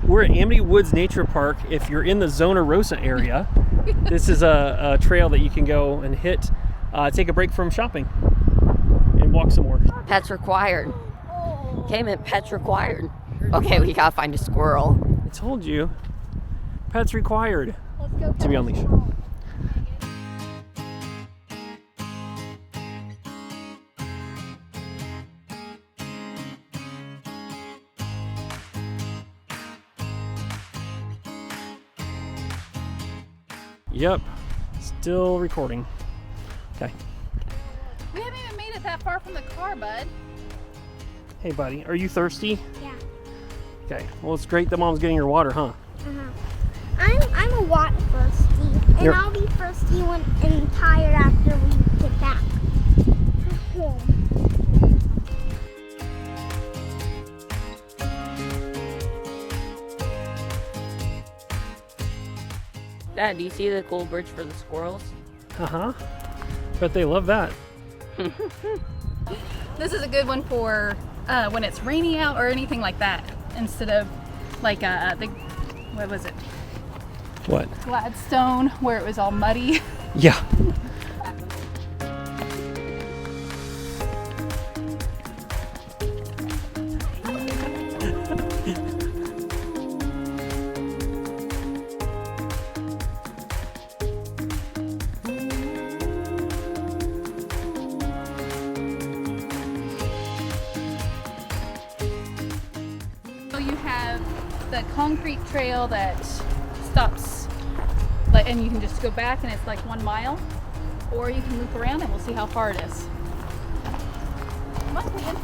We're at Amity Woods Nature Park. If you're in the Zona Rosa area, this is a trail that you can go and hit, take a break from shopping, and walk some more. Pets required. Came in pets required. Okay, we gotta find a squirrel. I told you, pets required to be on leash. Yep, still recording. Okay. We haven't even made it that far from the car, bud. Hey, buddy, are you thirsty? Yeah. Okay. Well, it's great that Mom's getting your water, huh? I'm a water thirsty, and I'll be thirsty and tired after we get back home. Dad, do you see the cool bridge for the squirrels? Uh-huh. Bet they love that. This is a good one for when it's rainy out or anything like that, instead of like what was it? What? Gladstone, where it was all muddy. Yeah. So you have the concrete trail that stops, and you can just go back and it's like 1 mile, or you can loop around and we'll see how far it is. Come on, Megan.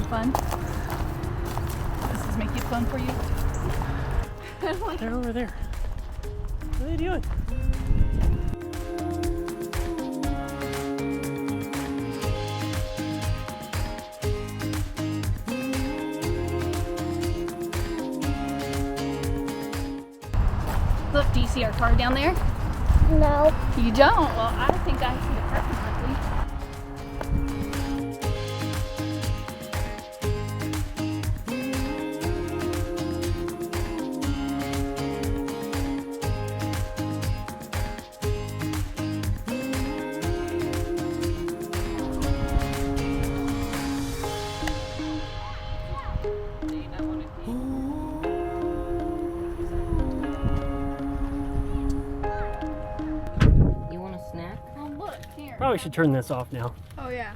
Fun. Does this make it fun for you? They're over there. What are they doing? Look, do you see our car down there? No. You don't? Well, I think I see the parking lot. You want a snack? Oh, look, here. Probably should turn this off now. Oh, yeah.